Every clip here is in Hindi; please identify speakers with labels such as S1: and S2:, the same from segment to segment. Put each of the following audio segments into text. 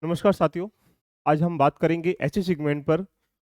S1: नमस्कार साथियों। आज हम बात करेंगे ऐसे सेगमेंट पर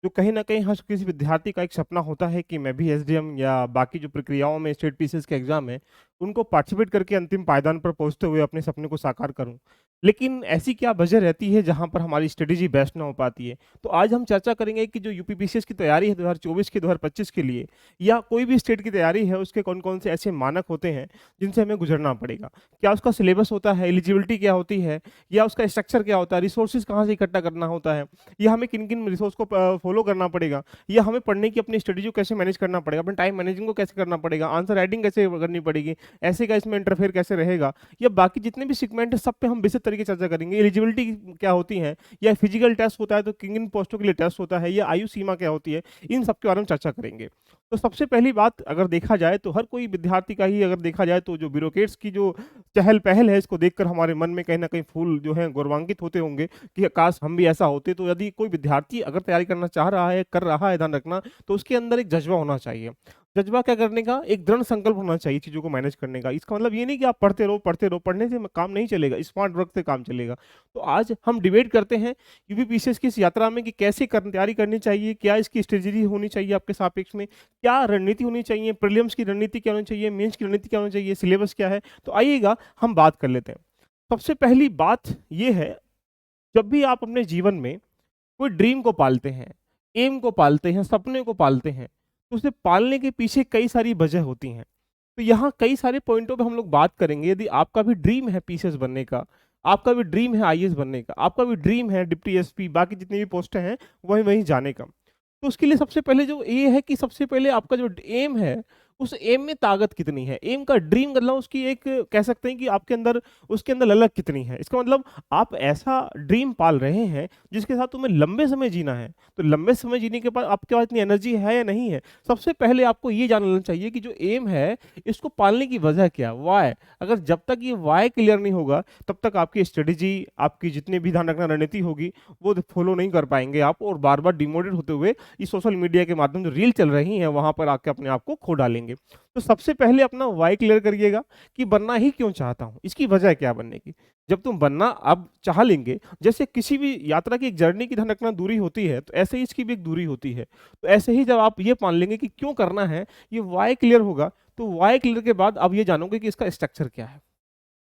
S1: जो कहीं न कहीं हर किसी विद्यार्थी का एक सपना होता है कि मैं भी एसडीएम या बाकी जो प्रक्रियाओं में स्टेट पीसीएस के एग्ज़ाम है, उनको पार्टिसिपेट करके अंतिम पायदान पर पहुँचते हुए अपने सपने को साकार करूँ। लेकिन ऐसी क्या वजह रहती है जहाँ पर हमारी स्ट्रेटेजी बेस्ट ना हो पाती है? तो आज हम चर्चा करेंगे कि जो यूपी पीसीएस की तैयारी है 2024 की 2025 के लिए या कोई भी स्टेट की तैयारी है, उसके कौन-कौन से ऐसे मानक होते हैं, जिनसे हमें गुज़रना पड़ेगा? क्या उसका सिलेबस होता है, एलिजिबिलिटी क्या होती है या उसका स्ट्रक्चर क्या होता है, रिसोर्सेज़ कहाँ से इकट्ठा करना होता है, या हमें किन-किन रिसोर्स को फॉलो करना पड़ेगा, या हमें पढ़ने की अपनी स्टडी को कैसे मैनेज करना पड़ेगा, अपने टाइम मैनेजिंग को कैसे करना पड़ेगा, आंसर राइटिंग कैसे करनी पड़ेगी, ऐसे का इसमें इंटरफेयर कैसे रहेगा, या बाकी जितने भी सेगमेंट हैं सब पे हम विस्तृत तरीके से चर्चा करेंगे। एलिजिबिलिटी क्या होती है, या फिजिकल टेस्ट होता है तो किन-किन पोस्टों के लिए टेस्ट होता है, या आयु सीमा क्या होती है, इन सब के बारे में चर्चा करेंगे। तो सबसे पहली बात अगर देखा जाए तो हर कोई विद्यार्थी का ही अगर देखा जाए तो जो ब्यूरोक्रेट्स की जो चहल-पहल है, इसको देखकर हमारे मन में कहीं न कहीं फूल जो हैं गौरवान्वित होते होंगे कि काश हम भी ऐसा होते। तो यदि कोई विद्यार्थी अगर तैयारी करना चाह रहा है, कर रहा है, ध्यान रखना, तो उसके अंदर एक जज़्बा होना चाहिए। जज़्बा क्या करने का? एक दृढ़ संकल्प होना चाहिए चीज़ों को मैनेज करने का। इसका मतलब ये नहीं कि आप पढ़ते रहो, पढ़ने से काम नहीं चलेगा, स्मार्ट वर्क से काम चलेगा। तो आज हम डिबेट करते हैं यूपीपीसीएस की इस यात्रा में कि कैसे तैयारी करनी चाहिए, क्या इसकी स्ट्रेटेजी होनी चाहिए आपके सापेक्ष में, क्या रणनीति होनी चाहिए, प्रीलिम्स की रणनीति क्या होनी चाहिए, मेंस की रणनीति क्या होनी चाहिए, सिलेबस क्या है? तो आइएगा हम बात कर लेते हैं। सबसे पहली बात ये है, जब भी आप अपने जीवन में कोई ड्रीम को पालते हैं, एम को पालते हैं, सपने को पालते हैं, तो उसे पालने के पीछे कई सारी वजह होती हैं। तो यहाँ कई सारे पॉइंटों पे हम लोग बात करेंगे। यदि आपका भी ड्रीम है पीसीएस बनने का, आपका भी ड्रीम है आईएएस बनने का, आपका भी ड्रीम है डिप्टी एसपी बाकी जितनी भी पोस्टें हैं, वहीं-वहीं जाने का। तो उसके लिए सबसे पहले जो ये है कि सबसे पहले आपका जो एम है, उस एम में ताकत कितनी है? एम का ड्रीम मतलब उसकी एक कह सकते हैं कि आपके अंदर उसके अंदर ललक कितनी है? इसका मतलब आप ऐसा ड्रीम पाल रहे हैं, जिसके साथ तुम्हें लंबे समय जीना है। तो लंबे समय जीने के बाद आपके पास इतनी एनर्जी है या नहीं है? सबसे पहले आपको ये जान लेना चाहिए कि जो एम है, इसको पालने की वजह क्या है? व्हाय? अगर जब तक ये व्हाय क्लियर नहीं होगा, तब तक आपकी स्ट्रेटेजी, आपकी जितनी भी ध्यान रखना रणनीति होगी, वो फॉलो नहीं कर पाएँगे आप और बार-बार डिमोटिवेट होते हुए ये सोशल मीडिया के माध्यम जो रील चल रही हैं, वहाँ पर आके अपने आप को खो डालेंगे। तो सबसे पहले अपना व्हाय क्लियर करिएगा कि बनना ही क्यों चाहता हूँ? इसकी वजह क्या है बनने की? जब तुम बनना अब चाह लेंगे, जैसे किसी भी यात्रा की एक जर्नी की ध्यान रखना दूरी होती है, तो ऐसे ही इसकी भी एक दूरी होती है। तो ऐसे ही जब आप ये मान लेंगे कि क्यों करना है, ये व्हाय क्लियर होगा, तो व्हाय क्लियर के बाद आप ये जानोगे कि इसका स्ट्रक्चर क्या है।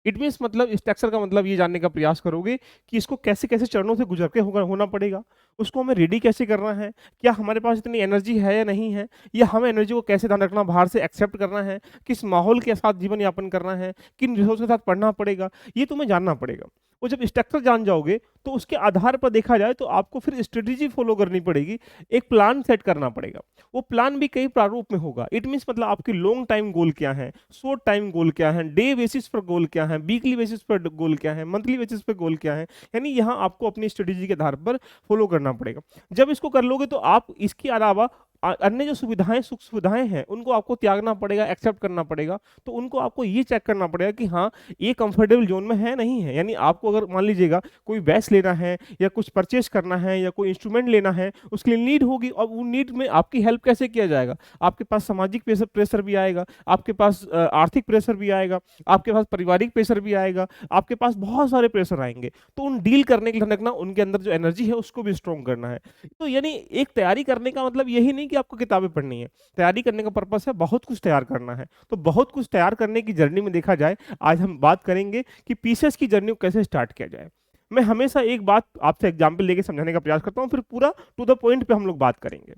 S1: इट मीन्स मतलब स्ट्रक्चर का मतलब ये जानने का प्रयास करोगे कि इसको कैसे-कैसे चरणों से गुजर के होना पड़ेगा, उसको हमें रेडी कैसे करना है, क्या हमारे पास इतनी एनर्जी है या नहीं है, या हमें एनर्जी को कैसे ध्यान रखना बाहर से एक्सेप्ट करना है, किस माहौल के साथ जीवन यापन करना है, किन रिसोर्स के साथ पढ़ना पड़ेगा, ये तुम्हें जानना पड़ेगा। और जब स्ट्रक्चर जान जाओगे, तो उसके आधार पर देखा जाए तो आपको फिर स्ट्रेटेजी फॉलो करनी पड़ेगी, एक प्लान सेट करना पड़ेगा। वो प्लान भी कई प्रारूप में होगा। इट मीन्स मतलब आपके लॉन्ग टाइम गोल क्या हैं, शॉर्ट टाइम गोल क्या हैं, डे बेसिस पर गोल क्या हैं, वीकली बेसिस पर गोल क्या हैं, मंथली बेसिस पे गोल क्या हैं। यानी यहाँ आपको अपनी स्ट्रेटेजी के आधार पर फॉलो करना पड़ेगा। जब इसको कर लोगे तो आप इसके अलावा अन्य जो सुविधाएँ, सुख सुविधाएँ हैं, उनको आपको त्यागना पड़ेगा, एक्सेप्ट करना पड़ेगा। तो उनको आपको ये चेक करना पड़ेगा कि हाँ, ये कंफर्टेबल ज़ोन में है, नहीं है। यानी आपको अगर मान लीजिएगा कोई बैच लेना है या कुछ परचेज़ करना है या कोई इंस्ट्रूमेंट लेना है, उसके लिए नीड होगी और वो नीड में आपकी हेल्प कैसे किया जाएगा? आपके पास सामाजिक प्रेशर प्रेशर भी आएगा, आपके पास आर्थिक प्रेशर भी आएगा, आपके पास पारिवारिक प्रेशर भी आएगा, आपके पास बहुत सारे प्रेशर आएँगे। तो उन डील करने के लिए रखना, उनके अंदर जो एनर्जी है, उसको भी स्ट्रॉन्ग करना है। तो यानी एक तैयारी करने का मतलब यही नहीं कि आपको किताबें पढ़नी है। तैयारी करने का पर्पस है बहुत कुछ तैयार करना है। तो बहुत कुछ तैयार करने की जर्नी में देखा जाए, आज हम बात करेंगे कि पीसेस की जर्नी को कैसे स्टार्ट किया जाए। मैं हमेशा एक बात आपसे एग्जांपल लेके समझाने का प्रयास करता हूँ, फिर पूरा टू द पॉइंट पे हम लोग बात करेंगे।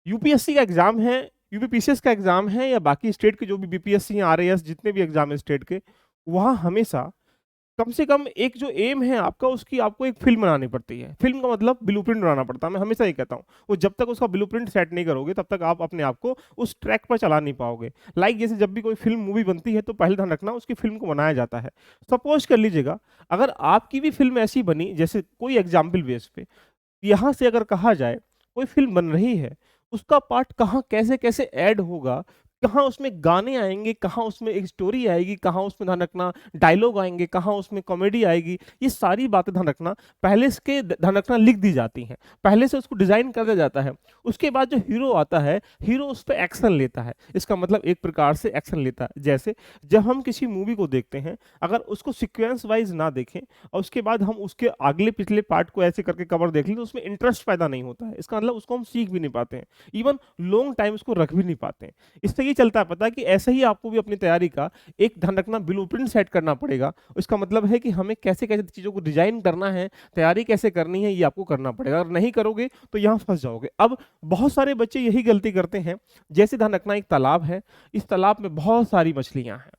S1: यूपीएससी का एग्जाम है, यूपीपीसीएस का एग्जाम है या बाकी स्टेट के जो भी बीपीएससी, आरएएस जितने भी एग्जाम है स्टेट के, वहाँ हमेशा कम से कम एक जो एम है आपका, उसकी आपको एक फ़िल्म बनानी पड़ती है। फ़िल्म का मतलब ब्लूप्रिंट बनाना पड़ता है, मैं हमेशा ये कहता हूँ। वो जब तक उसका ब्लूप्रिंट सेट नहीं करोगे, तब तक आप अपने आप को उस ट्रैक पर चला नहीं पाओगे। लाइक जैसे जब भी कोई फ़िल्म मूवी बनती है, तो पहले ध्यान रखना उसकी फ़िल्म को बनाया जाता है। सपोज़ कर लीजिएगा, अगर आपकी भी फ़िल्म ऐसी बनी, जैसे कोई एग्ज़ाम्पल बेस पे, यहाँ से अगर कहा जाए, कोई फ़िल्म बन रही है, उसका पार्ट कहाँ कैसे-कैसे ऐड होगा, कहाँ उसमें गाने आएँगे, कहाँ उसमें एक स्टोरी आएगी, कहाँ उसमें ध्यान रखना डायलॉग आएँगे, कहाँ उसमें कॉमेडी आएगी, ये सारी बातें ध्यान रखना पहले इसके ध्यान रखना लिख दी जाती हैं। पहले से उसको डिज़ाइन कर दिया जाता है। उसके बाद जो हीरो आता है, हीरो उस पे एक्शन लेता है। इसका मतलब एक प्रकार से एक्शन लेता है। जैसे जब हम किसी मूवी को देखते हैं, अगर उसको सीक्वेंस वाइज़ ना देखें और उसके बाद हम उसके अगले पिछले पार्ट को ऐसे करके कवर देख लें, तो उसमें इंटरेस्ट पैदा नहीं होता है। इसका मतलब उसको हम सीख भी नहीं पाते हैं। इवन लॉन्ग टाइम उसको रख भी नहीं पाते हैं। इससे ये चलता है पता कि ऐसे ही आपको भी अपनी तैयारी का एक ध्यान रखना ब्लूप्रिंट सेट करना पड़ेगा। इसका मतलब है कि हमें कैसे-कैसे चीज़ों को डिज़ाइन करना है, तैयारी कैसे करनी है, ये आपको करना पड़ेगा। अगर नहीं करोगे तो यहाँ फँस जाओगे। अब बहुत सारे बच्चे यही गलती करते हैं, जैसे ध्यान रखना एक तालाब है, इस तालाब में बहुत सारी मछलियाँ हैं।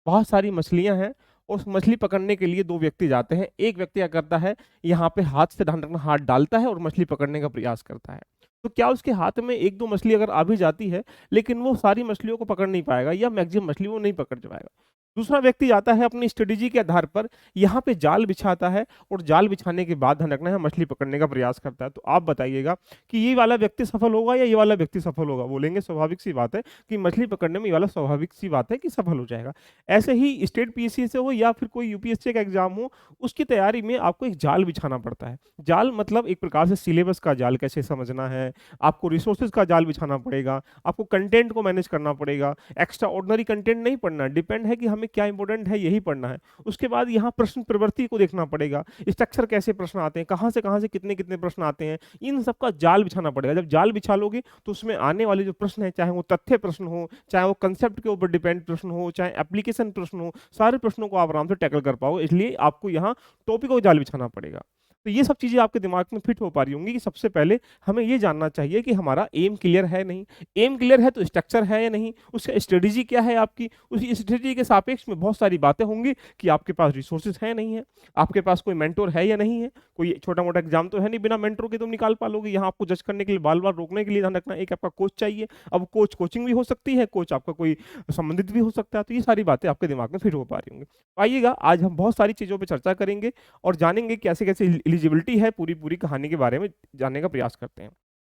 S1: बहुत सारी मछलियाँ हैं, उस मछली पकड़ने के लिए 2 व्यक्ति जाते हैं। एक व्यक्ति क्या करता है, यहाँ पे हाथ से ध्यान रखना हाथ डालता है और मछली पकड़ने का प्रयास करता है। तो क्या उसके हाथ में 1-2 मछली अगर आ भी जाती है, लेकिन वो सारी मछलियों को पकड़ नहीं पाएगा या मैक्सिमम मछली वो नहीं पकड़ पाएगा। दूसरा व्यक्ति आता है अपनी स्ट्रेटेजी के आधार पर, यहाँ पे जाल बिछाता है और जाल बिछाने के बाद ध्यान रखना है मछली पकड़ने का प्रयास करता है। तो आप बताइएगा कि ये वाला व्यक्ति सफल होगा या ये वाला व्यक्ति सफल होगा? बोलेंगे स्वाभाविक सी बात है कि मछली पकड़ने में ये वाला स्वाभाविक सी बात है कि सफल हो जाएगा। ऐसे ही स्टेट पीएससी से हो या फिर कोई यूपीएससी का एग्जाम हो, उसकी तैयारी में आपको एक जाल बिछाना पड़ता है। जाल मतलब एक प्रकार से सिलेबस का जाल कैसे समझना है, आपको रिसोर्सेज का जाल बिछाना पड़ेगा, आपको कंटेंट को मैनेज करना पड़ेगा, एक्स्ट्रा ऑर्डिनरी कंटेंट नहीं पढ़ना है, डिपेंड है कि हमें क्या इंपॉर्टेंट है यही पढ़ना है। उसके बाद यहाँ प्रश्न प्रवृत्ति को देखना पड़ेगा, स्ट्रक्चर कैसे प्रश्न आते हैं, कहाँ से कितने-कितने प्रश्न आते हैं, इन सब का जाल बिछाना पड़ेगा। जब जाल बिछा लोगे तो उसमें आने वाले जो प्रश्न हैं, चाहे वो तथ्य प्रश्न हो, चाहे वो कांसेप्ट के ऊपर डिपेंड प्रश्न हो, चाहे एप्लीकेशन प्रश्न हो, सारे प्रश्नों को आप आराम से टैकल कर पाओगे। इसलिए आपको यहाँ टॉपिक को जाल बिछाना पड़ेगा। तो ये सब चीज़ें आपके दिमाग में फिट हो पा रही होंगी कि सबसे पहले हमें ये जानना चाहिए कि हमारा एम क्लियर है नहीं, एम क्लियर है तो स्ट्रक्चर है या नहीं, उसका स्ट्रेटेजी क्या है आपकी, उसी स्ट्रेटेजी के सापेक्ष में बहुत सारी बातें होंगी कि आपके पास रिसोर्सेज है नहीं है, आपके पास कोई मेंटोर है या नहीं है, कोई छोटा मोटा एग्जाम तो है नहीं बिना मेंटोर के तुम निकाल पालोगे। यहाँ आपको जज करने के लिए बार बार रोकने के लिए ध्यान रखना एक आपका कोच चाहिए। अब कोच कोचिंग भी हो सकती है, कोच आपका कोई संबंधित भी हो सकता है। तो ये सारी बातें आपके दिमाग में फिट हो पा रही होंगी। तो आइएगा आज हम बहुत सारी चीज़ों पर चर्चा करेंगे और जानेंगे कैसे-कैसे एलिजिबिलिटी है पूरी-पूरी कहानी के बारे में जानने का प्रयास करते हैं।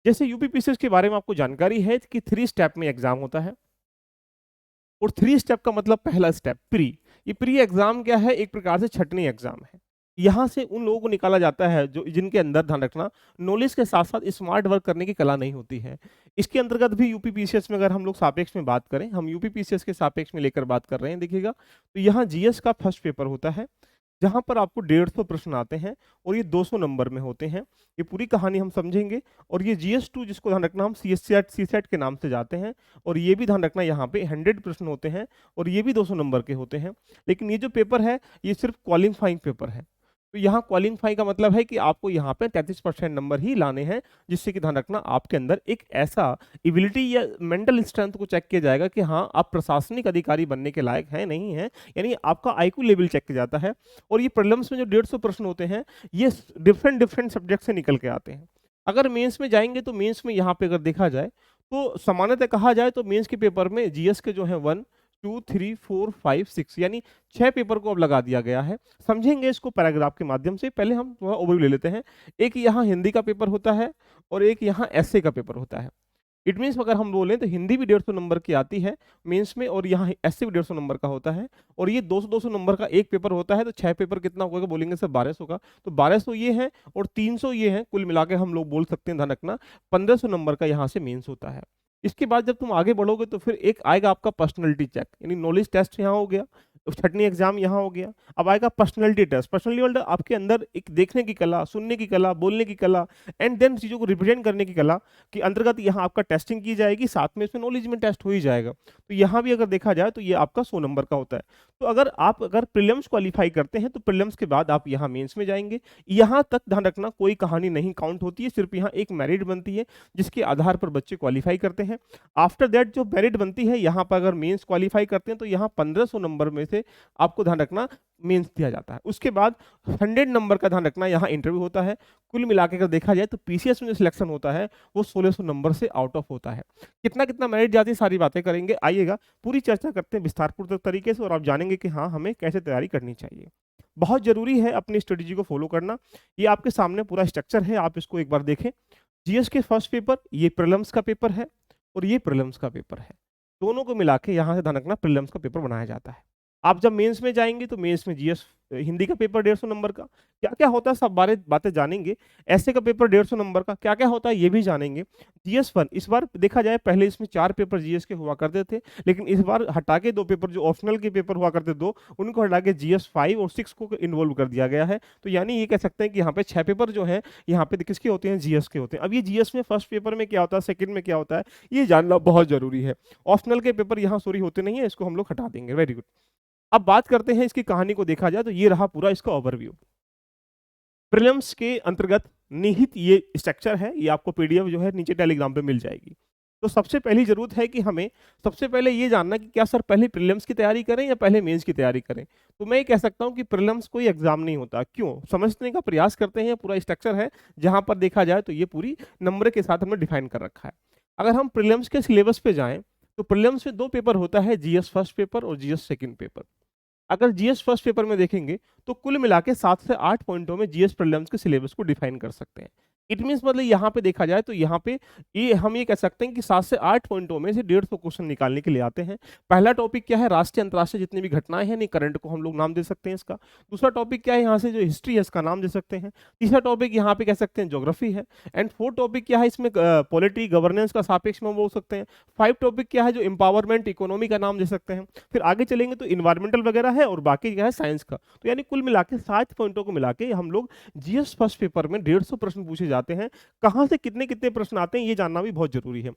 S1: जैसे यूपीपीसीएस के बारे में आपको जानकारी है कि 3 स्टेप में एग्ज़ाम होता है और 3 स्टेप का मतलब पहला स्टेप प्री। ये प्री एग्ज़ाम क्या है? एक प्रकार से छँटनी एग्ज़ाम है। यहाँ से उन लोगों को निकाला जाता है जो जिनके अंदर ध्यान रखना नॉलेज के साथ-साथ स्मार्ट वर्क करने की कला नहीं होती है। इसके अंतर्गत भी यूपीपीसीएस में अगर हम लोग सापेक्ष में बात करें, हम यूपीपीसीएस के सापेक्ष में लेकर बात कर रहे हैं देखिएगा, तो यहाँ जीएस का फर्स्ट पेपर होता है। जहाँ पर आपको 150 प्रश्न आते हैं और ये 200 नंबर में होते हैं। ये पूरी कहानी हम समझेंगे और ये जीएस2 जिसको ध्यान रखना हम सीसेट के नाम से जाते हैं और ये भी ध्यान रखना यहाँ पे 100 प्रश्न होते हैं और ये भी 200 नंबर के होते हैं। लेकिन ये जो पेपर है ये सिर्फ क्वालिफाइंग पेपर है। तो यहाँ क्वालिफाई का मतलब है कि आपको यहाँ पे 33% नंबर ही लाने हैं, जिससे कि ध्यान रखना आपके अंदर एक ऐसा एबिलिटी या मेंटल स्ट्रेंथ को चेक किया जाएगा कि हाँ, आप प्रशासनिक अधिकारी बनने के लायक हैं, नहीं हैं। यानी आपका आईक्यू लेवल चेक किया जाता है और ये प्रीलिम्स में जो 150 प्रश्न होते हैं, ये डिफरेंट सब्जेक्ट से निकल के आते हैं। अगर मेंस में जाएँगे तो मेंस में यहाँ पे अगर देखा जाए, तो सामान्यतः कहा जाए तो मेंस के पेपर में जीएस के जो हैं 1, 2, 3, 4, 5, 6 यानी 6 पेपर को अब लगा दिया गया है। समझेंगे इसको पैराग्राफ के माध्यम से। पहले हम थोड़ा ओवरव्यू ले लेते हैं। एक यहाँ हिंदी का पेपर होता है और एक यहाँ एस्से का पेपर होता है। इट मीन्स अगर हम बोलें तो हिंदी भी 150 नंबर की आती है मेंस में और यहाँ एस्से भी 150 नंबर का होता है और ये 200-200 नंबर का एक पेपर होता है, तो 6 पेपर कितना होगा बोलेंगे सर 1200 का। तो 1200 ये है और 300 ये है, कुल मिला के हम लोग बोल सकते हैं ध्यान रखना 1500 नंबर का यहाँ से मेंस होता है। इसके बाद जब तुम आगे बढ़ोगे तो फिर एक आएगा आपका पर्सनैलिटी चेक, यानी नॉलेज टेस्ट यहाँ हो गया, छँटनी एग्जाम यहाँ हो गया। अब आएगा पर्सनैलिटी टेस्ट। पर्सनैलिटी मतलब आपके अंदर एक देखने की कला, सुनने की कला, बोलने की कला एंड देन चीज़ों को रिप्रेजेंट करने की कला के अंतर्गत यहाँ आपका टेस्टिंग की जाएगी, साथ में इसमें नॉलेज में टेस्ट हो ही जाएगा। तो यहाँ भी अगर देखा जाए तो ये आपका 100 नंबर का होता है। तो अगर प्रीलिम्स क्वालीफाई करते हैं तो प्रीलिम्स के बाद आप यहाँ मेंस में जाएँगे। यहाँ तक ध्यान रखना कोई कहानी नहीं काउंट होती है, सिर्फ यहाँ एक मेरिट बनती है जिसके आधार पर बच्चे क्वालीफाई करते हैं। आफ्टर दैट जो मेरिट बनती है, यहाँ पर अगर मेंस क्वालीफाई करते हैं तो यहाँ 1500 नंबर में से आपको ध्यान रखना मेंस दिया जाता है। उसके बाद 100 नंबर का ध्यान रखना यहाँ इंटरव्यू होता है। कुल मिला के अगर देखा जाए तो पीसीएस में जो सिलेक्शन होता है वो 1600 नंबर से आउट ऑफ होता है। कितना मेरिट जाती है सारी बातें करेंगे। आइएगा पूरी चर्चा करते हैं विस्तारपूर्वक तरीके से और आप जानेंगे कि हाँ, हमें कैसे तैयारी करनी चाहिए। बहुत जरूरी है अपनी स्ट्रेटेजी को फॉलो करना। ये आपके सामने पूरा स्ट्रक्चर है, आप इसको एक बार देखें। जीएस के फर्स्ट पेपर ये प्रीलिम्स का पेपर है और ये प्रीलिम्स का पेपर है। दोनों को मिला के यहाँ से ध्यान रखना प्रीलिम्स का पेपर बनाया जाता है। आप जब मेंस में जाएंगे तो मेंस में जीएस हिंदी का पेपर 150 नंबर का, क्या क्या होता है सब बारे बातें जानेंगे। ऐसे का पेपर 150 नंबर का, क्या क्या होता है ये भी जानेंगे। जीएस 1 इस बार देखा जाए, पहले इसमें 4 पेपर जीएस के हुआ करते थे, लेकिन इस बार हटा के 2 पेपर जो ऑप्शनल के पेपर हुआ करते 2, उनको हटा के जीएस 5 और 6 को इन्वॉल्व कर दिया गया है। तो यानी ये कह सकते हैं कि यहाँ पे 6 पेपर जो है यहाँ पे किसके होते हैं, जीएस के होते हैं। अब ये जीएस में फर्स्ट पेपर में क्या होता है, सेकंड में क्या होता है, ये जानना बहुत जरूरी है। ऑप्शनल के पेपर यहाँ सॉरी होते नहीं है, इसको हम लोग हटा देंगे। Very good. अब बात करते हैं इसकी कहानी को देखा जाए तो ये रहा पूरा इसका ओवरव्यू। प्रीलिम्स के अंतर्गत निहित ये स्ट्रक्चर है, ये आपको पीडीएफ जो है नीचे टेलीग्राम पे मिल जाएगी। तो सबसे पहली जरूरत है कि हमें सबसे पहले ये जानना कि क्या सर पहले प्रीलिम्स की तैयारी करें या पहले मेंस की तैयारी करें। तो मैं ये कह सकता हूं कि प्रीलिम्स कोई एग्जाम नहीं होता। क्यों, समझने का प्रयास करते हैं। पूरा स्ट्रक्चर है जहां पर देखा जाए तो ये पूरी नंबर के साथ हमने डिफाइन कर रखा है। अगर हम प्रीलिम्स के सिलेबस पे जाएं तो प्रीलिम्स में 2 पेपर होता है, जीएस फर्स्ट पेपर और जीएस सेकंड पेपर। अगर जीएस फर्स्ट पेपर में देखेंगे तो कुल मिला के 7 से 8 पॉइंटों में जीएस प्रीलिम्स के सिलेबस को डिफाइन कर सकते हैं। इट मीन्स मतलब यहाँ पे देखा जाए तो यहाँ पे ये हम ये कह सकते हैं कि 7 से 8 पॉइंटों में से 150 क्वेश्चन निकालने के लिए आते हैं। पहला टॉपिक क्या है, राष्ट्रीय अंतर्राष्ट्रीय जितनी भी घटनाएं हैं, नहीं करंट को हम लोग नाम दे सकते हैं इसका। दूसरा टॉपिक क्या है, यहाँ से जो हिस्ट्री है इसका नाम दे सकते हैं। तीसरा टॉपिक यहाँ पे कह सकते हैं ज्योग्राफी है। एंड 4 टॉपिक क्या है, इसमें पॉलिटी गवर्नेंस का सापेक्ष में हम बोल सकते हैं। 5 टॉपिक क्या है, जो एम्पावरमेंट इकोनॉमी का नाम दे सकते हैं। फिर आगे चलेंगे तो इन्वायरमेंटल वगैरह है, और बाकी क्या है साइंस का। तो यानी कुल मिला के 7 पॉइंटों को मिला के हम लोग जीएस फर्स्ट पेपर में 150 प्रश्न पूछे जाते हैं। कहां से कितने कितने प्रश्न आते हैं ये जानना भी बहुत जरूरी है।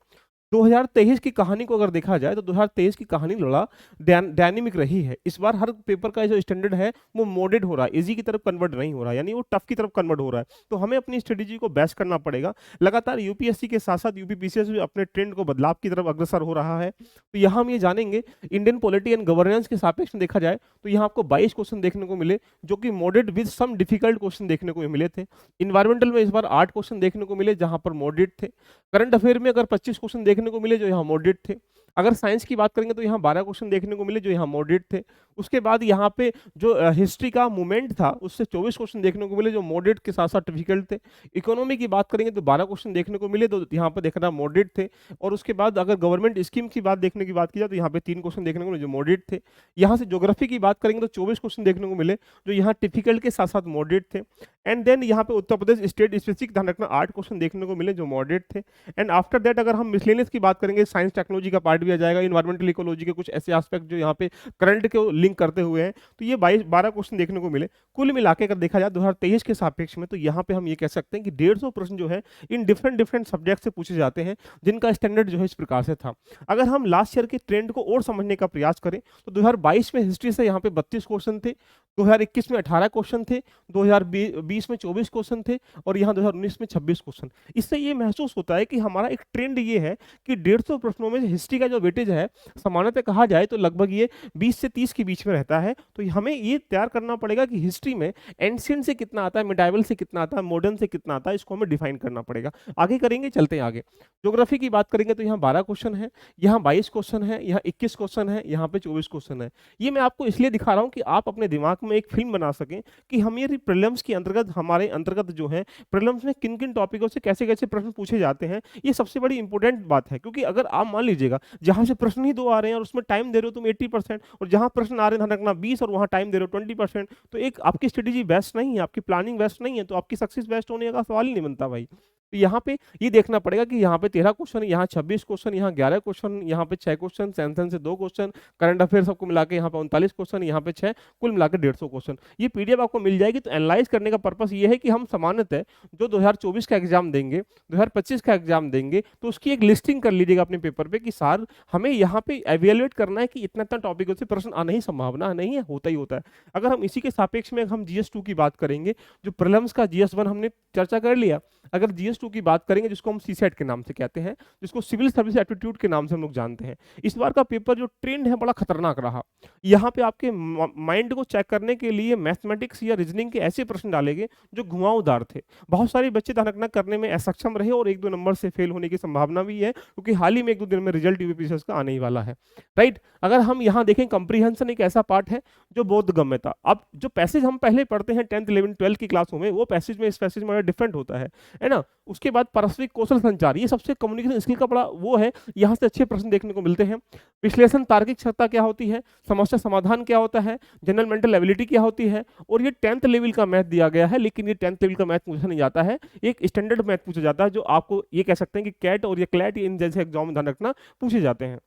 S1: 2023 की कहानी को अगर देखा जाए तो 2023 की कहानी थोड़ा डायनेमिक रही है। इस बार हर पेपर का जो स्टैंडर्ड है वो मॉडरेट हो रहा है, इजी की तरफ कन्वर्ट नहीं हो रहा है, यानी वो टफ की तरफ कन्वर्ट हो रहा है। तो हमें अपनी स्ट्रेटेजी को बेस्ट करना पड़ेगा। लगातार यूपीएससी के साथ साथ यूपीपीसीएस भी अपने ट्रेंड को बदलाव की तरफ अग्रसर हो रहा है। तो यहाँ हम ये जानेंगे इंडियन पॉलिटी एंड गवर्नेंस के सापेक्ष में देखा जाए तो यहाँ आपको 22 क्वेश्चन देखने को मिले, जो कि moderate with some difficult question देखने को मिले थे। इन्वायरमेंटल में इस बार 8 क्वेश्चन देखने को मिले जहां पर मॉडरेट थे। करंट अफेयर में अगर 25 क्वेश्चन देखने को मिले जो यहाँ मॉडरेट थे। अगर साइंस की बात करेंगे तो यहाँ 12 क्वेश्चन देखने को मिले जो यहाँ मॉडरेट थे। उसके बाद यहाँ पे जो हिस्ट्री का मूवमेंट था उससे 24 क्वेश्चन देखने को मिले जो मॉडरेट के साथ साथ डिफिकल्ट थे। इकोनॉमी की बात करेंगे तो 12 क्वेश्चन देखने को मिले, तो यहाँ पर देखना मॉडरेट थे। और उसके बाद अगर गवर्नमेंट स्कीम की बात देखने की बात की जाए तो यहाँ पे 3 क्वेश्चन देखने को मिले जो मॉडरेट थे। यहाँ से ज्योग्राफी की बात करेंगे तो 24 क्वेश्चन देखने को मिले जो यहाँ टिपिकल के साथ साथ मॉडरेट थे। एंड देन यहाँ पे उत्तर प्रदेश स्टेट स्पेसिफिक ध्यान रखना 8 क्वेश्चन देखने को मिले जो मॉडरेट थे। एंड आफ्टर दैट अगर हम मिसलेनियस की बात करेंगे, साइंस टेक्नोलॉजी का पार्ट भी आ जाएगा, इन्वायरमेंटल इकोलॉजी के कुछ ऐसे एस्पेक्ट जो यहाँ पे करंट के लिंक करते हुए हैं। तो ये 12 क्वेश्चन देखने को मिले। कुल मिला के अगर देखा जाए 2023 के सापेक्ष में तो यहाँ पे हम ये कह सकते हैं कि 150 प्रश्न जो है इन डिफरेंट सब्जेक्ट से पूछे जाते हैं, जिनका स्टैंडर्ड जो है इस प्रकार से था। अगर हम लास्ट ईयर के ट्रेंड को और समझने का प्रयास करें तो 2022 में हिस्ट्री से यहाँ पे 32 क्वेश्चन थे, 2021 में 18 क्वेश्चन थे, 2020 में 24 क्वेश्चन थे, और यहाँ 2019 में 26 क्वेश्चन। इससे ये महसूस होता है कि हमारा एक ट्रेंड ये है कि 150 प्रश्नों में हिस्ट्री का जो वेटेज है सामान्यतः कहा जाए तो लगभग ये 20 से 30 के बीच में रहता है। तो हमें ये तैयार करना पड़ेगा कि हिस्ट्री में एंशिएंट से कितना आता है, मिडाइवल से कितना आता है, मॉडर्न से कितना आता है, इसको हमें डिफाइन करना पड़ेगा। आगे करेंगे, चलते हैं आगे। ज्योग्राफी की बात करेंगे तो यहाँ 12 क्वेश्चन है, यहाँ 22 क्वेश्चन है, यहाँ 21 क्वेश्चन है, यहाँ पे 24 क्वेश्चन है। ये मैं आपको इसलिए दिखा रहा हूँ कि आप अपने दिमाग में एक फिल्म बना सकें कि हम ये प्रीलिम्स के अंतर्गत हमारे अंतर्गत जो है प्रीलिम्स में किन किन टॉपिकों से कैसे कैसे प्रश्न पूछे जाते हैं। ये सबसे बड़ी इंपॉर्टेंट बात है, क्योंकि अगर आप मान लीजिएगा जहां से प्रश्न ही 2 आ रहे हैं और उसमें टाइम दे रहे हो तुम 80%, और जहां प्रश्न आ रहे हैं रखना 20 और वहां टाइम दे रहे हो 20%, तो एक आपकी स्ट्रेटेजी बेस्ट नहीं है, आपकी प्लानिंग बेस्ट नहीं है, तो आपकी सक्सेस बेस्ट होने का सवाल ही नहीं बनता भाई। तो यहाँ पे ये देखना पड़ेगा कि यहाँ पे 13 क्वेश्चन, यहाँ 26 क्वेश्चन, यहाँ 11 क्वेश्चन, यहाँ पे 6 क्वेश्चन, सेंसन से 2 क्वेश्चन, करंट अफेयर सबको मिला के यहाँ पे 39 क्वेश्चन, यहाँ पे 6, कुल मिला के 150 क्वेश्चन। ये पीडीएफ आपको मिल जाएगी। तो एनालाइज करने का पर्पस ये है कि हम सामान्यतः जो 2024 का एग्जाम देंगे, 2025 का एग्जाम देंगे, तो उसकी एक लिस्टिंग कर लीजिएगा अपने पेपर पे कि सर हमें यहाँ पे एवेल्युएट करना है कि इतना इतना टॉपिकों से प्रश्न आने ही संभावना नहीं है, होता ही होता है। अगर हम इसी के सापेक्ष में हम जीएस 2 की बात करेंगे, जो प्रीलिम्स का जीएस 1 हमने चर्चा कर लिया, अगर जीएस 2 की बात करेंगे जिसको हम सीसेट के नाम से कहते हैं, जिसको सिविल सर्विस एप्टीट्यूड के नाम से हम लोग जानते हैं, इस बार का पेपर जो ट्रेंड है बड़ा खतरनाक रहा। यहाँ पे आपके माइंड को चेक करने के लिए मैथमेटिक्स या रीजनिंग के ऐसे प्रश्न डालेंगे जो घुमावदार थे। बहुत सारे बच्चे ध्यान करने में असक्षम रहे और 1-2 नंबर से फेल होने की संभावना भी है, क्योंकि हाल ही में 1-2 दिन में रिजल्ट यूपीपीसीएस का आने ही वाला है, राइट। अगर हम यहाँ देखें, कंप्रीहेंशन एक ऐसा पार्ट है जो बोधगम्य था। अब जो पैसेज हम पहले पढ़ते हैं 10th 11th 12th की क्लासों में, वो पैसेज में इस पैसेज में डिफरेंट होता है ना। उसके बाद पारस्परिक कौशल संचार, ये सबसे कम्युनिकेशन स्किल का बड़ा वो है, यहाँ से अच्छे प्रश्न देखने को मिलते हैं। विश्लेषण तार्किक क्षमता क्या होती है, समस्या समाधान क्या होता है, जनरल मेंटल एबिलिटी क्या होती है, और ये 10th लेवल का मैथ दिया गया है, लेकिन ये 10th लेवल का मैथ पूछा नहीं जाता है, एक स्टैंडर्ड मैथ पूछा जाता है, जो आपको ये कह सकते हैं कि कैट और ये क्लैट इन जैसे एग्जाम में ध्यान रखना पूछे जाते हैं।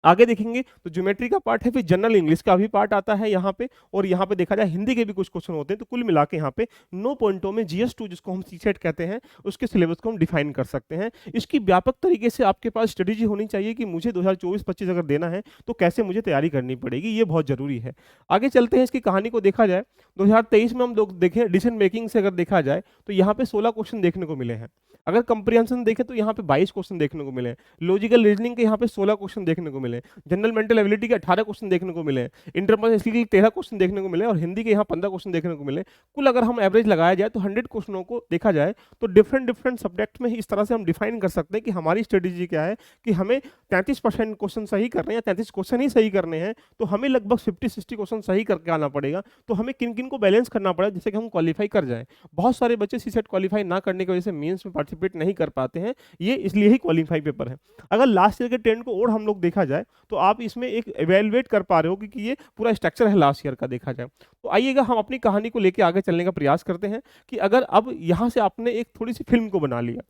S1: आगे देखेंगे तो ज्योमेट्री का पार्ट है, फिर जनरल इंग्लिश का भी पार्ट आता है यहाँ पे, और यहाँ पे देखा जाए हिंदी के भी कुछ क्वेश्चन होते हैं। तो कुल मिला के यहाँ पे 9 पॉइंटों में GS2 जिसको हम सीसेट कहते हैं उसके सिलेबस को हम डिफाइन कर सकते हैं। इसकी व्यापक तरीके से आपके पास स्ट्रेटेजी होनी चाहिए कि मुझे 2024-25 अगर देना है तो कैसे मुझे तैयारी करनी पड़ेगी, ये बहुत जरूरी है। आगे चलते हैं, इसकी कहानी को देखा जाए 2023 में हम लोग देखें डिसीजन मेकिंग से अगर देखा जाए तो यहाँ पे 16 क्वेश्चन देखने को मिले हैं। अगर कंप्रिहेंशन देखें तो यहाँ पे 22 क्वेश्चन देखने को मिले हैं। लॉजिकल रीजनिंग के यहाँ पे 16 क्वेश्चन देखने को मिले, जनरल मेंटल एबिलिटी के 18 क्वेश्चन देखने को मिले, इंटरपर्सनल स्किल के 13 क्वेश्चन देखने को मिले, और हिंदी के यहाँ 15 क्वेश्चन देखने को मिले। कुल अगर हम एवरेज लगाया जाए तो 100 क्वेश्चनों को देखा जाए तो डिफरेंट डिफरेंट सब्जेक्ट में इस तरह से हम डिफाइन कर सकते हैं कि हमारी स्ट्रेटेजी क्या है, कि हमें 33% क्वेश्चन सही करने हैं या 33 क्वेश्चन ही सही करने हैं, तो हमें लगभग 50-60 क्वेश्चन सही करके आना पड़ेगा। तो हमें किन किन को बैलेंस करना पड़ेगा जिससे कि हम क्वालिफाई कर जाएं। बहुत सारे बच्चे सीसेट क्वालिफाई ना करने की वजह से मेंस में पार्टिसिपेट नहीं कर पाते हैं, ये इसलिए ही क्वालिफाई पेपर है। अगर लास्ट ईयर के ट्रेंड को और हम लोग देखा जाए तो आप इसमें एक इवेलुएट कर पा रहे हो कि ये पूरा स्ट्रक्चर है लास्ट ईयर का देखा जाए। तो आइएगा हम अपनी कहानी को लेके आगे चलने का प्रयास करते हैं कि अगर अब यहाँ से आपने एक थोड़ी सी फिल्म को बना लिया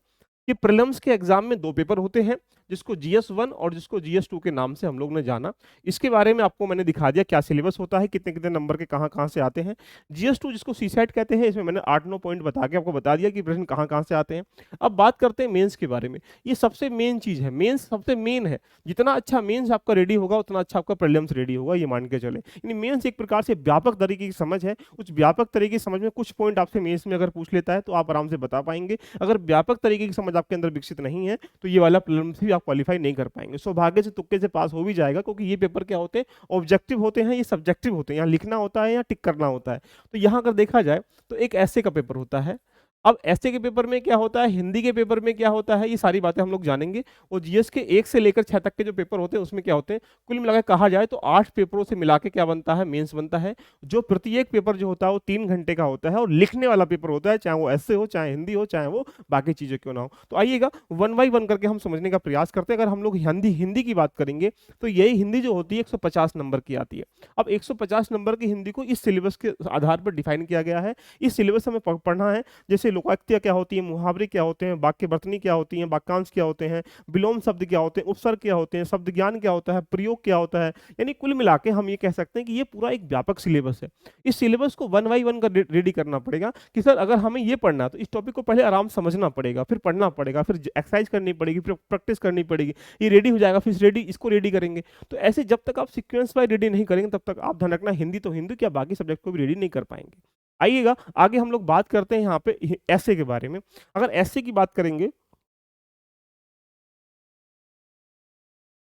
S1: कि प्रीलिम्स के एग्जाम में 2 पेपर होते हैं, जिसको GS1 और जिसको GS2 के नाम से हम लोग ने जाना। इसके बारे में आपको मैंने दिखा दिया क्या सिलेबस होता है, कितने कितने नंबर के कहाँ कहाँ से आते हैं। GS2 जिसको सीसेट कहते हैं, इसमें मैंने 8-9 पॉइंट बता के आपको बता दिया कि प्रश्न कहाँ कहाँ से आते हैं। अब बात करते हैं मेंस के बारे में। ये सबसे मेन चीज है, मेंस सबसे मेन है। जितना अच्छा मेंस आपका रेडी होगा उतना अच्छा आपका प्रीलिम्स रेडी होगा, ये मान के चले। यानी मेंस एक प्रकार से व्यापक तरीके की समझ है, उस व्यापक तरीके की समझ में कुछ पॉइंट आपसे मेंस में अगर पूछ लेता है तो आप आराम से बता पाएंगे। अगर व्यापक तरीके की समझ आपके अंदर विकसित नहीं है तो ये वाला प्रीलिम्स भी आप क्वालिफाई नहीं कर पाएंगे। सौभाग्य से तुक्के से पास हो भी जाएगा, क्योंकि ये पेपर क्या होते हैं, ऑब्जेक्टिव होते हैं, ये सब्जेक्टिव होते हैं। यहाँ लिखना होता है या टिक करना होता है। तो यहाँ अगर देखा जाए तो एक ऐसे का पेपर होता है। अब ऐसे के पेपर में क्या होता है, हिंदी के पेपर में क्या होता है, ये सारी बातें हम लोग जानेंगे। और जीएस के 1 से लेकर 6 तक के जो पेपर होते हैं उसमें क्या होते हैं, कुल मिलाकर कहा जाए तो 8 पेपरों से मिला के क्या बनता है, मेंस बनता है। जो प्रत्येक पेपर जो होता है वो 3 घंटे का होता है और लिखने वाला पेपर होता है, चाहे वो ऐसे हो, चाहे हिंदी हो, चाहे वो बाकी चीजें क्यों ना हो। तो आइएगा 1 बाई 1 करके हम समझने का प्रयास करते हैं। अगर हम लोग हिंदी की बात करेंगे तो यही हिंदी जो होती है 150 नंबर की आती है। अब 150 नंबर की हिंदी को इस सिलेबस के आधार पर डिफाइन किया गया है। इस सिलेबस हमें पढ़ना है, जैसे लोकायुक्तियां क्या होती है, मुहावरे क्या होते हैं, वाक्य वर्तनी क्या होती है, वाक्यांश क्या होते हैं, विलोम शब्द क्या होते हैं, उपसर्ग क्या होते हैं, शब्द ज्ञान क्या होता है, प्रयोग क्या होता है। यानी कुल मिला के हम ये कह सकते हैं कि ये पूरा एक व्यापक सिलेबस है। इस सिलेबस को 1 बाई 1 का रेडी करना पड़ेगा कि सर अगर हमें ये पढ़ना है तो इस टॉपिक को पहले आराम समझना पड़ेगा, फिर पढ़ना पड़ेगा, फिर एक्सरसाइज करनी पड़ेगी, फिर प्रैक्टिस करनी पड़ेगी। ये रेडी हो जाएगा, फिर इसको रेडी करेंगे। तो ऐसे जब तक आप सीक्वेंस वाइज रेडी नहीं करेंगे तब तक आप ध्यान रखना हिंदी तो हिंदी क्या बाकी सब्जेक्ट को भी रेडी नहीं कर पाएंगे। आइएगा आगे हम लोग बात करते हैं यहाँ पे ऐसे के बारे में। अगर ऐसे की बात करेंगे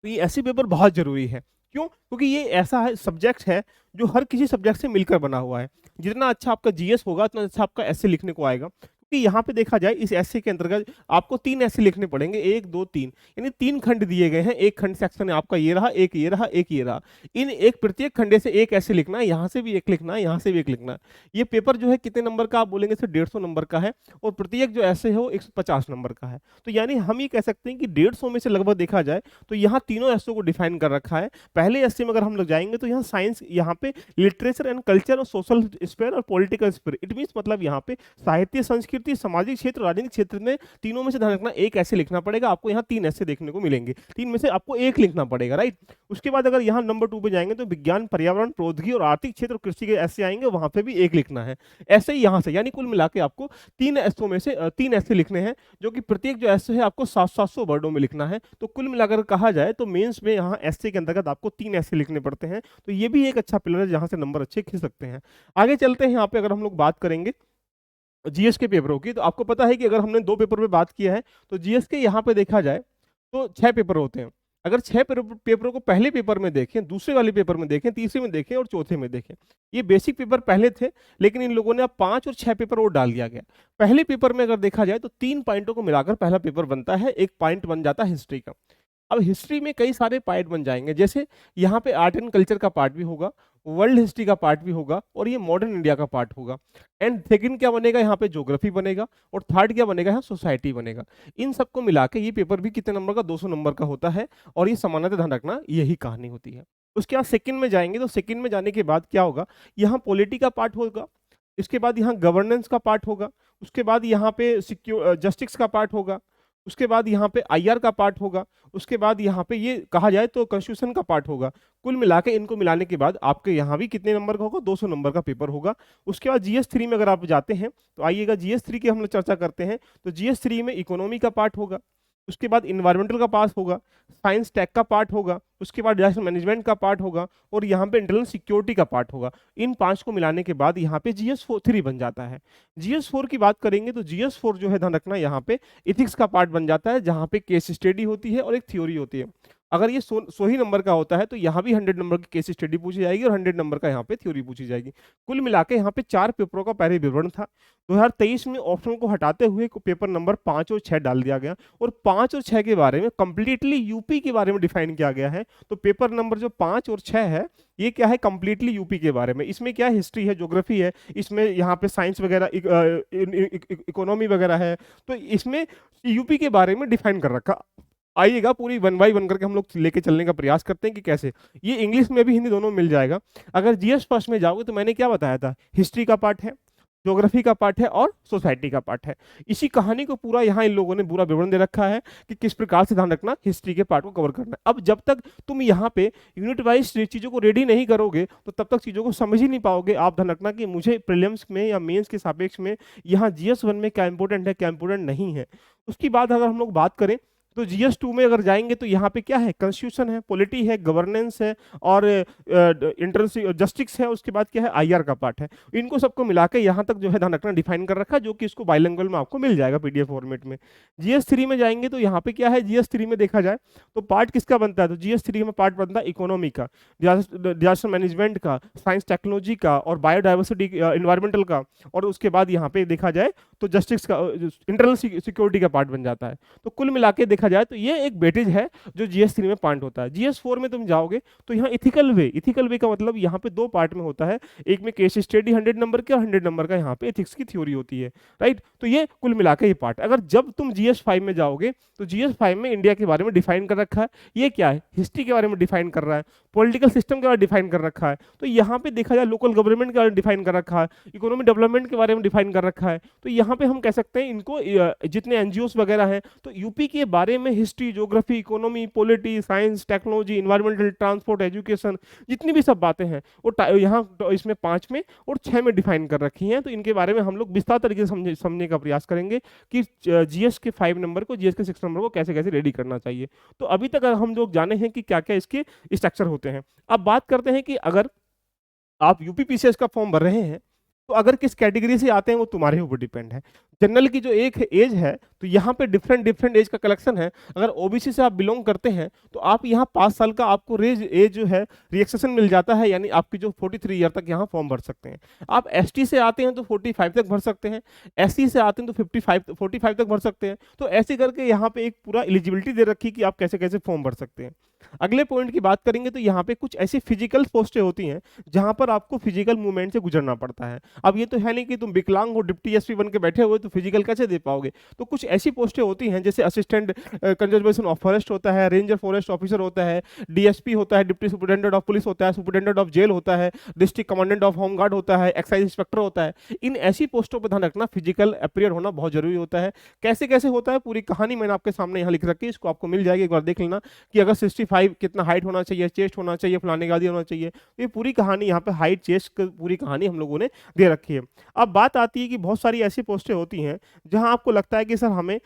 S1: तो ये ऐसे पेपर बहुत जरूरी है। क्यों? क्योंकि ये ऐसा है सब्जेक्ट है जो हर किसी सब्जेक्ट से मिलकर बना हुआ है। जितना अच्छा आपका जीएस होगा उतना अच्छा आपका ऐसे लिखने को आएगा। क्योंकि यहाँ पे देखा जाए इस ऐसे के अंतर्गत आपको 3 ऐसे लिखने पड़ेंगे, 1 2 3, यानी 3 खंड दिए गए हैं। एक खंड सेक्शन है आपका, ये रहा, एक ये रहा, एक ये रहा। इन एक प्रत्येक खंडे से एक ऐसे लिखना है, यहाँ से भी एक लिखना है, यहाँ से भी एक लिखना है। ये पेपर जो है कितने नंबर का आप बोलेंगे सर, 150 नंबर का है, और प्रत्येक जो ऐसे हो 150 नंबर का है। तो यानी हम ये कह सकते हैं कि 150 में से लगभग देखा जाए तो यहाँ तीनों ऐसों को डिफाइन कर रखा है। पहले ऐसे में अगर हम लोग जाएंगे तो यहाँ साइंस, यहाँ पे लिटरेचर एंड कल्चर और सोशल स्फीयर और पॉलिटिकल स्फीयर, इट मीन्स मतलब यहाँ पे साहित्य, संस्कृति, सामाजिक क्षेत्र, राजनीतिक क्षेत्र में तीनों में से ध्यान रखना एक ऐसे लिखना पड़ेगा। आपको यहाँ 3 ऐसे देखने को मिलेंगे, 3 में से आपको एक लिखना पड़ेगा, राइट। उसके बाद अगर यहाँ नंबर 2 पे जाएंगे तो विज्ञान, पर्यावरण, प्रौद्योगिकी और आर्थिक क्षेत्र और कृषि के ऐसे आएंगे, वहां पे भी एक लिखना है। ऐसे ही यहाँ से, यानी कुल मिला के आपको 3 ऐसों में से 3 ऐसे लिखने हैं, जो कि प्रत्येक जो ऐसे है आपको 700 वर्डों में लिखना है। तो कुल मिलाकर कहा जाए तो मेंस में यहाँ ऐसे के अंतर्गत आपको 3 ऐसे लिखने पड़ते हैं। तो ये भी एक अच्छा पिलर है जहां से नंबर अच्छे खींच सकते हैं। आगे चलते हैं, यहाँ पे अगर हम लोग बात करेंगे जीएस के पेपरों की, तो आपको पता है कि अगर हमने 2 पेपर पे बात किया है तो जीएस के यहाँ पे देखा जाए तो 6 पेपर होते हैं। अगर 6 पेपरों को पहले पेपर में देखें, दूसरे वाले पेपर में देखें, तीसरे में देखें और चौथे में देखें, ये बेसिक पेपर पहले थे, लेकिन इन लोगों ने अब 5 और 6 पेपर और डाल दिया गया। पहले पेपर में अगर देखा जाए तो 3 पॉइंटों को मिलाकर पहला पेपर बनता है, एक पॉइंट बन जाता है हिस्ट्री का। अब हिस्ट्री में कई सारे पार्ट बन जाएंगे, जैसे यहाँ पे आर्ट एंड कल्चर का पार्ट भी होगा, वर्ल्ड हिस्ट्री का पार्ट भी होगा, और ये मॉडर्न इंडिया का पार्ट होगा। एंड सेकंड क्या बनेगा, यहाँ पे ज्योग्राफी बनेगा, और थर्ड क्या बनेगा, यहाँ सोसाइटी बनेगा। इन सबको मिला के ये पेपर भी कितने नंबर का, 200 नंबर का होता है। और ये सामान्यतः ध्यान रखना, यही कहानी होती है। उसके बाद सेकंड में जाएंगे, तो सेकंड में जाने के बाद क्या होगा, यहाँ पॉलिटी का पार्ट होगा, इसके बाद यहाँ गवर्नेंस का पार्ट होगा, उसके बाद यहाँ पे जस्टिस का पार्ट होगा, उसके बाद यहाँ पे आईआर का पार्ट होगा, उसके बाद यहाँ पे ये कहा जाए तो कॉन्स्टिट्यूशन का पार्ट होगा। कुल मिला के इनको मिलाने के बाद आपके यहाँ भी कितने नंबर का होगा, 200 नंबर का पेपर होगा। उसके बाद जीएस 3 में अगर आप जाते हैं तो आइएगा, जीएस 3 की हम लोग चर्चा करते हैं। तो जीएस 3 में इकोनॉमी का पार्ट होगा, उसके बाद इन्वायरमेंटल का पार्ट होगा, साइंस टेक का पार्ट होगा, उसके बाद डिजास्टर मैनेजमेंट का पार्ट होगा, और यहाँ पे इंटरनल सिक्योरिटी का पार्ट होगा। इन पांच को मिलाने के बाद यहाँ पे जीएस 3 बन जाता है। जीएस 4 की बात करेंगे तो जीएस 4 जो है, ध्यान रखना, यहाँ पे इथिक्स का पार्ट बन जाता है, जहाँ पे केस स्टडी होती है और एक थ्योरी होती है। अगर ये 100 ही नंबर का होता है तो यहाँ भी 100 नंबर की केस स्टडी पूछी जाएगी और 100 नंबर का यहाँ पे थ्योरी पूछी जाएगी। कुल मिला के यहाँ पे 4 पेपरों का पहले विवरण था। 2023 में ऑप्शन को हटाते हुए पेपर नंबर 5 और 6 डाल दिया गया, और 5 और 6 के बारे में कंप्लीटली यूपी के बारे में डिफाइन किया गया है। तो पेपर नंबर जो 5 और 6 है, ये क्या है, कंप्लीटली यूपी के बारे में। इसमें क्या है, हिस्ट्री है, ज्योग्राफी है, इसमें यहाँ पे साइंस वगैरह, इकोनॉमी वगैरह है। तो इसमें यूपी के बारे में डिफाइन कर रखा। आइएगा, पूरी 1 बाय 1 करके हम लोग लेके चलने का प्रयास करते हैं कि कैसे। ये इंग्लिश में भी, हिंदी दोनों मिल जाएगा। अगर जीएस फर्स्ट में जाओगे तो मैंने क्या बताया था, हिस्ट्री का पार्ट है, ज्योग्राफी का पार्ट है, और सोसाइटी का पार्ट है। इसी कहानी को पूरा यहाँ इन लोगों ने पूरा विवरण दे रखा है कि किस प्रकार से, ध्यान रखना, हिस्ट्री के पार्ट को कवर करना है। अब जब तक तुम यहाँ पे यूनिट वाइज चीजों को रेडी नहीं करोगे तो तब तक चीजों को समझ ही नहीं पाओगे। आप ध्यान रखना कि मुझे प्रीलिम्स में या मेंस के सापेक्ष में यहाँ जीएस 1 में क्या इंपॉर्टेंट है, क्या इंपॉर्टेंट नहीं है। उसकी बाद अगर हम लोग बात करें तो जीएस 2 में अगर जाएंगे तो यहाँ पे क्या है, कॉन्स्टिट्यूशन है, पॉलिटी है, गवर्नेंस है, और इंटरनल जस्टिस है। उसके बाद क्या है, आईआर का पार्ट है। इनको सबको मिला के यहाँ तक जो है, ध्यान रखना, डिफाइन कर रखा है, जो कि इसको बाइलिंगुअल में आपको मिल जाएगा पीडीएफ फॉर्मेट में। जीएस 3 में जाएंगे तो यहाँ पे क्या है, जीएस 3 में देखा जाए तो पार्ट किसका बनता है, तो जीएस 3 में पार्ट बनता है इकोनॉमी का, डिजास्टर मैनेजमेंट का, साइंस टेक्नोलॉजी का, और बायोडाइवर्सिटी, इन्वायरमेंटल का, और उसके बाद यहाँ पे देखा जाए तो जस्टिस का, इंटरनल सिक्योरिटी का पार्ट बन जाता है। तो कुल मिला के देखा जाए तो ये एक वेटेज है जो जीएस 3 में पार्ट होता है। जीएस 4 में तुम जाओगे तो यहाँ इथिकल वे का मतलब यहाँ पे 2 पार्ट में होता है। एक में केस स्टडी 100 नंबर के, और 100 नंबर का यहाँ पे एथिक्स की थ्योरी होती है, राइट। तो ये कुल मिला के ये पार्ट। अगर जब तुम जीएस 5 में जाओगे तो जीएस 5 में इंडिया के बारे में डिफाइन कर रखा है। ये क्या है, हिस्ट्री के बारे में डिफाइन कर रहा है, पॉलिटिकल सिस्टम के बारे में डिफाइन कर रखा है। तो यहाँ पे देखा जाए लोकल गवर्नमेंट के बारे में डिफाइन कर रखा है, इकोनॉमिक डेवलपमेंट के बारे में डिफाइन कर रखा है। तो यहाँ पे हम कह सकते हैं इनको, जितने एनजीओस वगैरह हैं, तो यूपी के बारे में history, geography, economy, polity, science, technology, environmental, transport, education, जितनी भी सब बातें हैं वो यहाँ इसमें 5 में और 6 में डिफाइन कर रखी हैं। तो इनके बारे में हम लोग विस्तार तरीके से समझने का प्रयास करेंगे कि जीएस के 5 नंबर को, जीएस के 6 नंबर को कैसे कैसे रेडी करना चाहिए। तो अभी तक हम लोग जाने हैं कि क्या क्या इसके स्ट्रक्चर होते हैं। अब बात करते हैं कि अगर आप यूपीपीसीएस का फॉर्म भर रहे हैं तो अगर किस कैटेगरी से आते हैं वो तुम्हारे ऊपर डिपेंड है। जनरल की जो एक एज है तो यहाँ पे डिफरेंट एज का कलेक्शन है। अगर ओबीसी से आप बिलोंग करते हैं तो आप यहाँ 5 साल का आपको एज जो है रिलैक्सेशन मिल जाता है, यानी आपकी जो 43 ईयर तक यहाँ फॉर्म भर सकते हैं। आप एसटी से आते हैं तो 45 तक भर सकते हैं, एससी से आते हैं तो 45 तक भर सकते हैं। तो ऐसे करके यहाँ पे एक पूरा एलिजिबिलिटी दे रखी कि आप कैसे कैसे फॉर्म भर सकते हैं। अगले पॉइंट की बात करेंगे तो यहाँ पे कुछ ऐसी फिजिकल पोस्टें होती हैं जहां पर आपको फिजिकल मूवमेंट से गुजरना पड़ता है। अब ये तो है नहीं कि तुम विकलांग हो, डिप्टी एसपी बन के बैठे हुए तो फिजिकल कैसे दे पाओगे। तो कुछ ऐसी पोस्टें होती हैं जैसे असिस्टेंट कंजर्वेशन ऑफ फॉरेस्ट होता है, रेंजर फॉरेस्ट ऑफिसर होता है, डीएसपी होता है, डिप्टी सुपरिटेंडेंट ऑफ पुलिस होता है, सुपरिटेंडेंट ऑफ जेल होता है, district commandant of home guard होता है, एक्साइज इंस्पेक्टर होता है। इन ऐसी पोस्टों पर ध्यान रखना, फिजिकल अपीयर होना बहुत जरूरी होता है। कैसे कैसे होता है पूरी कहानी मैंने आपके सामने यहाँ लिख रखी है, इसको आपको मिल जाएगी, एक बार देख लेना कि अगर 65 कितना हाइट होना चाहिए, चेस्ट होना चाहिए, फलाने का होना चाहिए। ये पूरी कहानी यहाँ पे हाइट चेस्ट पूरी कहानी हम लोगों ने दे रखी है। अब बात आती है कि बहुत सारी ऐसी पोस्टें होती हैं जहां आपको लगता है कि सर हमें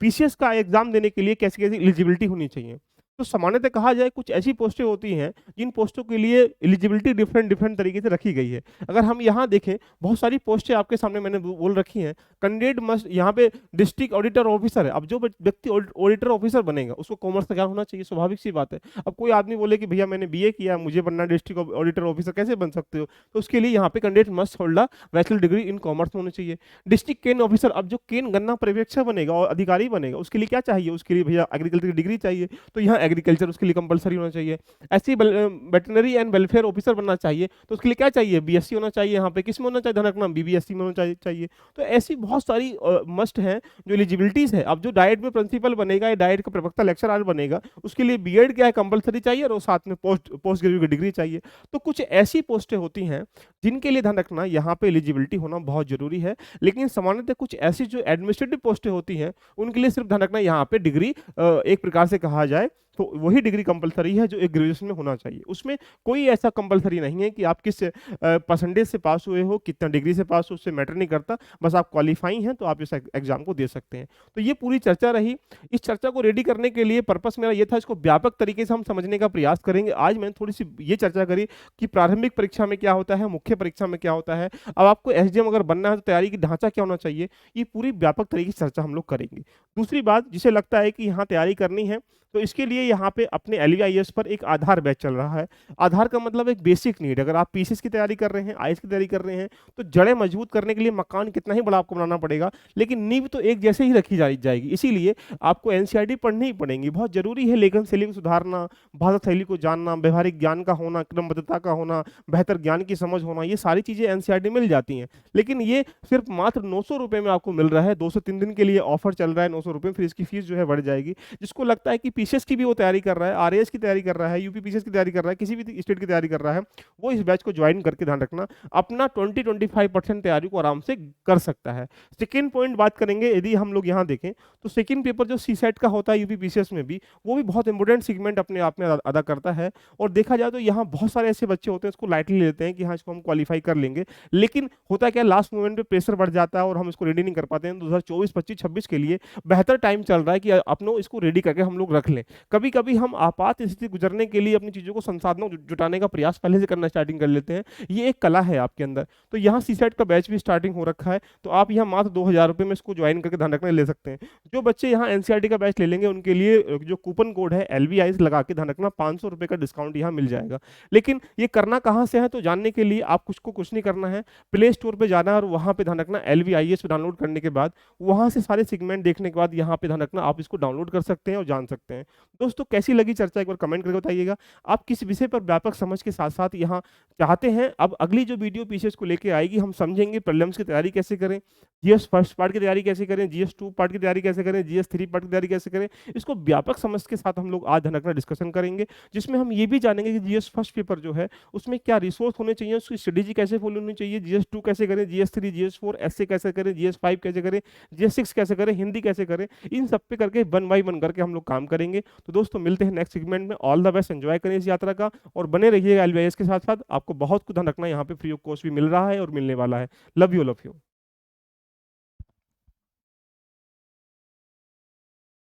S1: पीसीएस का एग्जाम देने के लिए कैसी कैसी एलिजिबिलिटी होनी चाहिए। तो सामान्यतः कहा जाए कुछ ऐसी पोस्टें होती हैं, जिन पोस्टों के लिए एलिजिबिलिटी डिफरेंट डिफरेंट तरीके से रखी गई है। अगर हम यहाँ देखें, बहुत सारी पोस्टें आपके सामने मैंने बोल रखी हैं। कैंडिडेट मस्ट यहाँ पे डिस्ट्रिक्ट ऑडिटर ऑफिसर है। अब जो व्यक्ति ऑडिटर ऑफिसर बनेगा, उसको कॉमर्स का ज्ञान होना चाहिए, स्वाभाविक सी बात है। अब कोई आदमी बोले कि भैया मैंने बीए किया, मुझे बनना डिस्ट्रिक्ट ऑडिटर ऑफिसर, कैसे बन सकते हो? तो उसके लिए यहाँ पे candidate must hold a bachelor degree in commerce होनी चाहिए। डिस्ट्रिक्ट केन ऑफिसर, अब जो केन गन्ना पर्यवेक्षक बनेगा और अधिकारी बनेगा, उसके लिए क्या चाहिए? उसके लिए भैया एग्रीकल्चर की डिग्री चाहिए, तो यहाँ एग्रीकल्चर उसके लिए कंपलसरी होना चाहिए। ऐसी वेटनरी एंड वेलफेयर ऑफिसर बनना चाहिए, तो उसके लिए क्या चाहिए? बीएससी होना चाहिए। यहाँ पे किस में होना चाहिए? ध्यान रखना, बीबीएससी में होना चाहिए। तो ऐसी बहुत सारी मस्ट हैं जो एलिजिबिलिटीज है। अब जो डाइट में प्रिंसिपल बनेगा या डाइट का प्रवक्ता लेक्चरर बनेगा, उसके लिए बीएड क्या है? कंपलसरी चाहिए, और साथ में पोस्ट ग्रेजुएट की डिग्री चाहिए। तो कुछ ऐसी पोस्टें होती हैं जिनके लिए ध्यान रखना यहाँ पे एलिजिबिलिटी होना बहुत जरूरी है। लेकिन सामान्यतः कुछ ऐसी जो एडमिनिस्ट्रेटिव पोस्टें होती हैं, उनके लिए सिर्फ ध्यान रखना यहाँ पे डिग्री एक प्रकार से कहा जाए तो वही डिग्री कंपलसरी है जो एक ग्रेजुएशन में होना चाहिए। उसमें कोई ऐसा कंपलसरी नहीं है कि आप किस परसेंटेज से पास हुए हो, कितना डिग्री से पास हो, उससे मैटर नहीं करता। बस आप क्वालिफाई हैं तो आप इस एग्जाम को दे सकते हैं। तो ये पूरी चर्चा रही। इस चर्चा को रेडी करने के लिए पर्पस मेरा ये था, इसको व्यापक तरीके से हम समझने का प्रयास करेंगे। आज मैंने थोड़ी सी ये चर्चा करी कि प्रारंभिक परीक्षा में क्या होता है, मुख्य परीक्षा में क्या होता है, अब आपको एसडीएम अगर बनना है तो तैयारी की ढांचा क्या होना चाहिए, ये पूरी व्यापक तरीके से चर्चा हम लोग करेंगे। दूसरी बात, जिसे लगता है कि यहाँ तैयारी करनी है, तो इसके लिए यहाँ पे अपने एलवीआईएस पर एक आधार बैच चल रहा है। आधार का मतलब एक बेसिक नीड। अगर आप पीसीएस की तैयारी कर रहे हैं, आईएएस की तैयारी कर रहे हैं, तो जड़ें मजबूत करने के लिए मकान कितना ही बड़ा आपको बनाना पड़ेगा, लेकिन नींव तो एक जैसे ही रखी जाएगी। इसीलिए आपको एनसीईआरटी पढ़नी ही पड़ेगी, बहुत जरूरी है। लेखन शैली को सुधारना, भाषा शैली को जानना, व्यवहारिक ज्ञान का होना, क्रमबद्धता का होना, बेहतर ज्ञान की समझ होना, ये सारी चीजें एनसीईआरटी मिल जाती हैं। लेकिन ये सिर्फ मात्र 900 रुपए में आपको मिल रहा है। 2 से 3 दिन के लिए ऑफर चल रहा है, 900 रुपए, फिर इसकी फीस जो है बढ़ जाएगी। जिसको लगता है कि पीसीएस की भी वो तैयारी कर रहा है, आरएएस की तैयारी कर रहा है, यूपी पीसीएस की तैयारी कर रहा है, किसी भी स्टेट की तैयारी कर रहा है, वो इस बैच को ज्वाइन करके ध्यान रखना अपना 20-25% तैयारी को आराम से कर सकता है। सेकेंड पॉइंट बात करेंगे, यदि हम लोग यहाँ देखें तो सेकेंड पेपर जो सीसेट का होता है यूपी पीसीएस में भी, वो भी बहुत इंपॉर्टेंट सेगमेंट अपने आप में अदा करता है। और देखा जाए तो यहाँ बहुत सारे ऐसे बच्चे होते हैं इसको लाइटली लेते हैं कि हाँ इसको हम क्वालिफाई कर लेंगे, लेकिन होता क्या, लास्ट मोमेंट पे प्रेशर बढ़ जाता है और हम इसको रेडी नहीं कर पाते हैं। 2024, 25, 26 के लिए बेहतर टाइम चल रहा है कि अपनों इसको रेडी करके हम लोग रख लें। कभी कभी हम आपात स्थिति गुजरने के लिए अपनी चीजों को संसाधनों जुटाने का प्रयास पहले से करना स्टार्टिंग कर लेते हैं। ये एक कला है आपके अंदर। तो यहाँ सीसेट का बैच भी स्टार्टिंग हो रखा है, तो आप यहाँ मात्र 2000 रुपये में इसको ज्वाइन करके ध्यान रखना ले सकते हैं। जो बच्चे यहाँ एनसीईआरटी का बैच ले लेंगे उनके लिए जो कूपन कोड है एलवीआईएस लगा के ध्यान रखना 500 रुपये का डिस्काउंट यहाँ मिल जाएगा। लेकिन ये करना कहाँ से है, तो जानने के लिए आप कुछ नहीं करना है, प्ले स्टोर पर जाना है और वहाँ पे ध्यान रखना एलवीआईएस डाउनलोड करने के बाद वहाँ से सारे सेगमेंट देखने के बाद यहाँ पे ध्यान रखना आप इसको डाउनलोड कर सकते हैं और जान सकते हैं। दोस्तों कैसी लगी चर्चा, एक बार कमेंट करके बताइएगा। आप किस विषय पर व्यापक समझ के साथ साथ यहाँ चाहते हैं। अब अगली जो वीडियो पीसीएस को लेके आएगी, हम समझेंगे प्रीलिम्स की तैयारी कैसे करें, जीएस फर्स्ट पार्ट की तैयारी कैसे करें, जीएस 2 पार्ट की तैयारी कैसे करें, जीएस 3 पार्ट की तैयारी कैसे करें। इसको व्यापक समझ के साथ हम लोग आज ध्यान रखना डिस्कशन करेंगे, जिसमें हम ये भी जानेंगे कि जीएस फर्स्ट पेपर जो है उसमें क्या रिसोर्स होने चाहिए, उसकी स्ट्रेटेजी कैसे फॉलो होनी चाहिए, जीएस 2 कैसे करें, जीएस 3, जीएस 4 ऐसे कैसे करें, जीएस 5 कैसे करें, जीएस 6 कैसे करें, हिंदी कैसे करें। इन सब पे करके 1 बाय 1 करके हम लोग काम करेंगे। तो दोस्तों मिलते हैं नेक्स्ट सेगमेंट में। ऑल द बेस्ट, एंजॉय करें इस यात्रा का और बने रहिएगा एलवीआईएस के साथ साथ। आपको बहुत कुछ ध्यान रखना, यहाँ पे फ्री ऑफ कॉस्ट भी मिल रहा है और मिलने वाला है। Love you, love you.